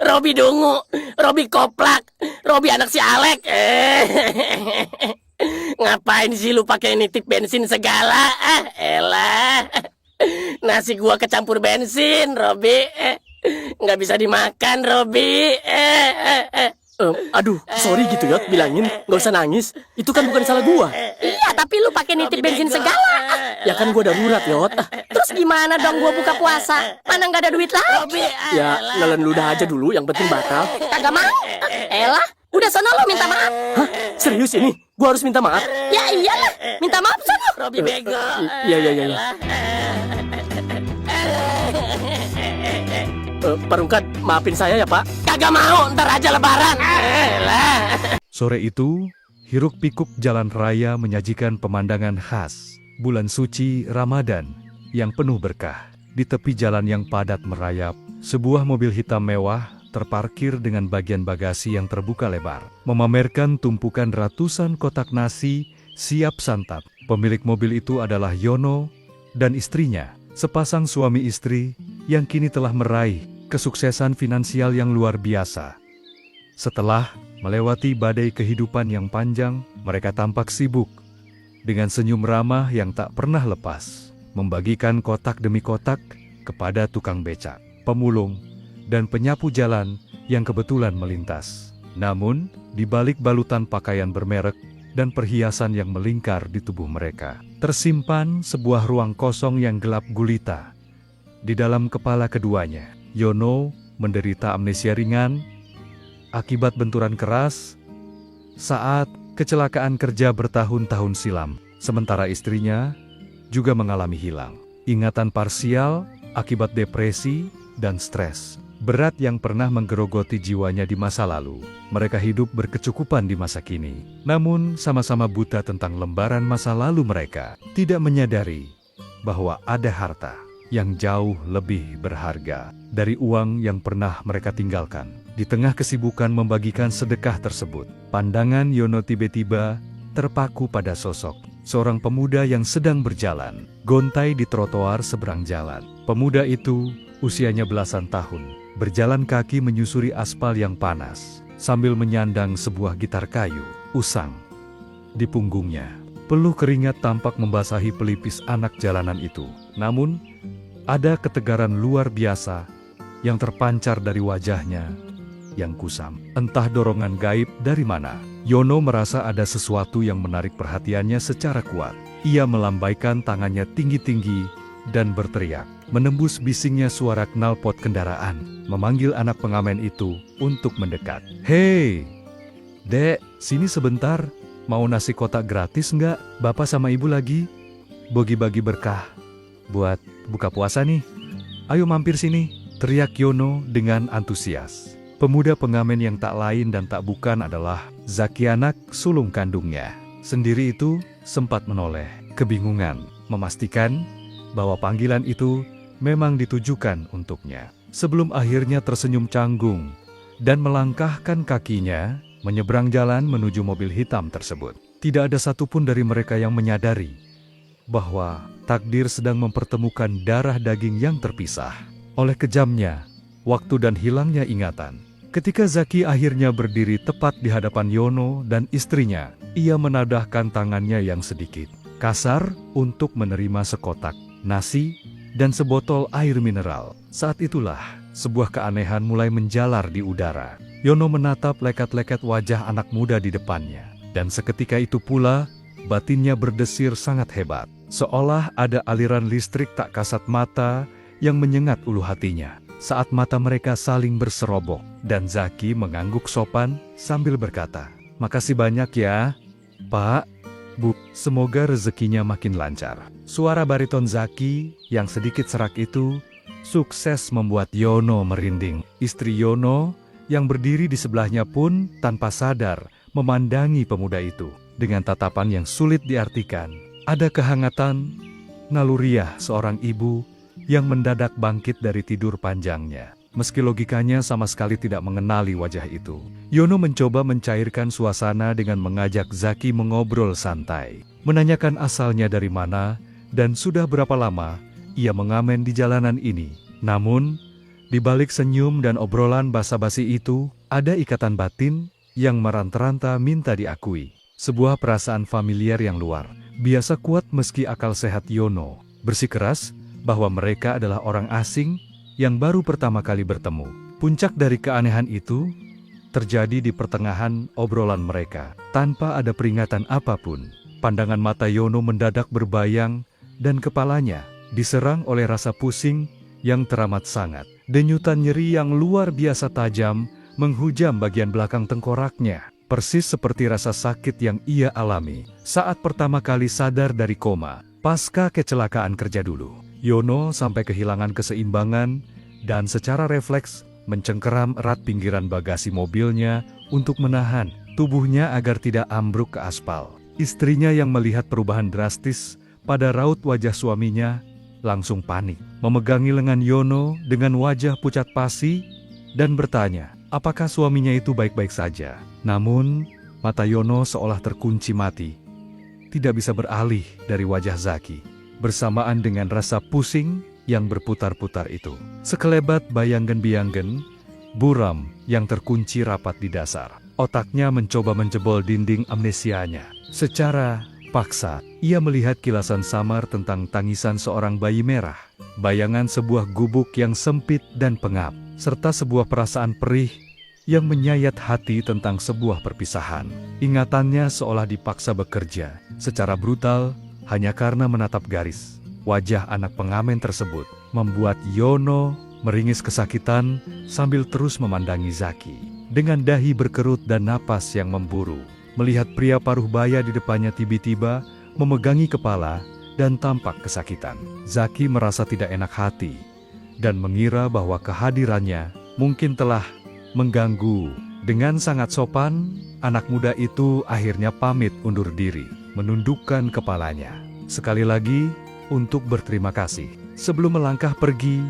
Robi dungu, Robi koplak, Robi anak si Alek. Ngapain sih lu pakai nitip bensin segala? Elah. Nasi gua kecampur bensin, Robi. Nggak bisa dimakan, Robi. Aduh, sorry gitu Yot, bilangin nggak usah nangis. Itu kan bukan salah gua. Iya, tapi lu pakai nitip bensin segala. Ya kan gua darurat Yot. Terus gimana dong gua buka puasa? Mana nggak ada duit lagi? Robi, Ya nelen ludah aja dulu, yang penting batal. Kagak mau? Elah, udah sono lo minta maaf. Hah? Serius ini? Gua harus minta maaf? Ya iyalah, minta maaf sono. Robi bego. Iya. Pak Rungkat, maafin saya ya Pak. Kagak mau, ntar aja lebaran. Sore itu, hiruk-pikuk jalan raya menyajikan pemandangan khas bulan suci Ramadan yang penuh berkah. Di tepi jalan yang padat merayap, sebuah mobil hitam mewah terparkir dengan bagian bagasi yang terbuka lebar, memamerkan tumpukan ratusan kotak nasi siap santap. Pemilik mobil itu adalah Yono dan istrinya, sepasang suami istri yang kini telah meraih kesuksesan finansial yang luar biasa. Setelah melewati badai kehidupan yang panjang, mereka tampak sibuk dengan senyum ramah yang tak pernah lepas, membagikan kotak demi kotak kepada tukang becak, pemulung, dan penyapu jalan yang kebetulan melintas. Namun, di balik balutan pakaian bermerek dan perhiasan yang melingkar di tubuh mereka, tersimpan sebuah ruang kosong yang gelap gulita. Di dalam kepala keduanya, Yono menderita amnesia ringan akibat benturan keras saat kecelakaan kerja bertahun-tahun silam. Sementara istrinya juga mengalami hilang ingatan parsial akibat depresi dan stres berat yang pernah menggerogoti jiwanya di masa lalu. Mereka hidup berkecukupan di masa kini, namun sama-sama buta tentang lembaran masa lalu mereka, tidak menyadari bahwa ada harta yang jauh lebih berharga dari uang yang pernah mereka tinggalkan. Di tengah kesibukan membagikan sedekah tersebut, pandangan Yono tiba-tiba terpaku pada sosok seorang pemuda yang sedang berjalan, gontai di trotoar seberang jalan. Pemuda itu usianya belasan tahun, berjalan kaki menyusuri aspal yang panas, sambil menyandang sebuah gitar kayu, usang. Di punggungnya, peluh keringat tampak membasahi pelipis anak jalanan itu. Namun, ada ketegaran luar biasa yang terpancar dari wajahnya yang kusam. Entah dorongan gaib dari mana, Yono merasa ada sesuatu yang menarik perhatiannya secara kuat. Ia melambaikan tangannya tinggi-tinggi dan berteriak, menembus bisingnya suara knalpot kendaraan, memanggil anak pengamen itu untuk mendekat. "Hei, Dek, sini sebentar. Mau nasi kotak gratis nggak? Bapak sama Ibu lagi bagi-bagi berkah buat buka puasa nih. Ayo mampir sini," teriak Yono dengan antusias. Pemuda pengamen yang tak lain dan tak bukan adalah Zaki, anak sulung kandungnya. Sendiri itu sempat menoleh, kebingungan, memastikan bahwa panggilan itu memang ditujukan untuknya. Sebelum akhirnya tersenyum canggung dan melangkahkan kakinya menyeberang jalan menuju mobil hitam tersebut. Tidak ada satupun dari mereka yang menyadari bahwa takdir sedang mempertemukan darah daging yang terpisah. Oleh kejamnya waktu dan hilangnya ingatan, ketika Zaki akhirnya berdiri tepat di hadapan Yono dan istrinya, ia menadahkan tangannya yang sedikit kasar untuk menerima sekotak nasi dan sebotol air mineral. Saat itulah sebuah keanehan mulai menjalar di udara. Yono menatap lekat-lekat wajah anak muda di depannya, dan seketika itu pula batinnya berdesir sangat hebat, seolah ada aliran listrik tak kasat mata yang menyengat ulu hatinya. Saat mata mereka saling berserobok, dan Zaki mengangguk sopan sambil berkata, "Makasih banyak ya, Pak, Bu, semoga rezekinya makin lancar." Suara bariton Zaki yang sedikit serak itu sukses membuat Yono merinding. Istri Yono yang berdiri di sebelahnya pun tanpa sadar memandangi pemuda itu dengan tatapan yang sulit diartikan. Ada kehangatan naluriah seorang ibu yang mendadak bangkit dari tidur panjangnya. meski logikanya sama sekali tidak mengenali wajah itu. Yono mencoba mencairkan suasana dengan mengajak Zaki mengobrol santai, menanyakan asalnya dari mana, dan sudah berapa lama ia mengamen di jalanan ini. Namun, di balik senyum dan obrolan basa-basi itu, ada ikatan batin yang meranta-ranta minta diakui. Sebuah perasaan familiar yang luar biasa kuat meski akal sehat Yono bersikeras bahwa mereka adalah orang asing yang baru pertama kali bertemu. Puncak dari keanehan itu terjadi di pertengahan obrolan mereka. Tanpa ada peringatan apapun, pandangan mata Yono mendadak berbayang dan kepalanya diserang oleh rasa pusing yang teramat sangat. Denyutan nyeri yang luar biasa tajam menghujam bagian belakang tengkoraknya, persis seperti rasa sakit yang ia alami saat pertama kali sadar dari koma pasca kecelakaan kerja dulu. Yono sampai kehilangan keseimbangan dan secara refleks mencengkeram erat pinggiran bagasi mobilnya untuk menahan tubuhnya agar tidak ambruk ke aspal. Istrinya yang melihat perubahan drastis pada raut wajah suaminya langsung panik, memegangi lengan Yono dengan wajah pucat pasi dan bertanya, apakah suaminya itu baik-baik saja. Namun, mata Yono seolah terkunci mati, tidak bisa beralih dari wajah Zaki, bersamaan dengan rasa pusing yang berputar-putar itu. Sekelebat bayanggen-bianggen, buram yang terkunci rapat di dasar. Otaknya mencoba menjebol dinding amnesianya. Secara paksa, ia melihat kilasan samar tentang tangisan seorang bayi merah, bayangan sebuah gubuk yang sempit dan pengap, serta sebuah perasaan perih yang menyayat hati tentang sebuah perpisahan. Ingatannya seolah dipaksa bekerja secara brutal hanya karena menatap garis wajah anak pengamen tersebut, membuat Yono meringis kesakitan sambil terus memandangi Zaki. Dengan dahi berkerut dan napas yang memburu, melihat pria paruh baya di depannya tiba-tiba memegangi kepala dan tampak kesakitan. Zaki merasa tidak enak hati dan mengira bahwa kehadirannya mungkin telah mengganggu. Dengan sangat sopan, anak muda itu akhirnya pamit undur diri, menundukkan kepalanya sekali lagi untuk berterima kasih. Sebelum melangkah pergi,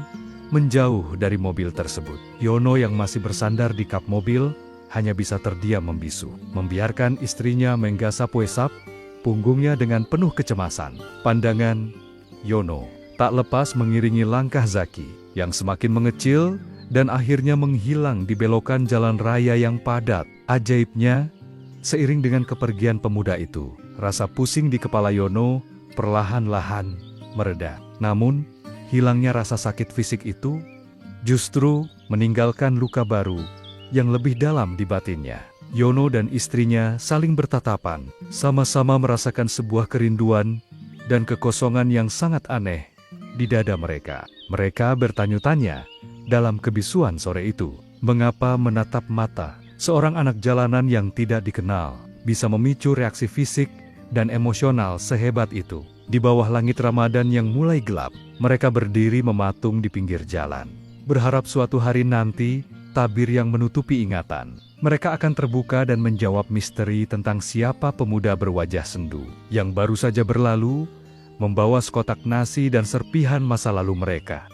menjauh dari mobil tersebut, Yono yang masih bersandar di kap mobil hanya bisa terdiam membisu, membiarkan istrinya menggasap wesap punggungnya dengan penuh kecemasan. Pandangan Yono tak lepas mengiringi langkah Zaki yang semakin mengecil dan akhirnya menghilang di belokan jalan raya yang padat. Ajaibnya, seiring dengan kepergian pemuda itu, rasa pusing di kepala Yono perlahan-lahan mereda. Namun, hilangnya rasa sakit fisik itu justru meninggalkan luka baru yang lebih dalam di batinnya. Yono dan istrinya saling bertatapan, sama-sama merasakan sebuah kerinduan dan kekosongan yang sangat aneh di dada mereka. Mereka bertanya-tanya dalam kebisuan sore itu, mengapa menatap mata seorang anak jalanan yang tidak dikenal bisa memicu reaksi fisik dan emosional sehebat itu. Di bawah langit Ramadan yang mulai gelap, mereka berdiri mematung di pinggir jalan, berharap suatu hari nanti tabir yang menutupi ingatan mereka akan terbuka dan menjawab misteri tentang siapa pemuda berwajah sendu yang baru saja berlalu, membawa sekotak nasi dan serpihan masa lalu mereka.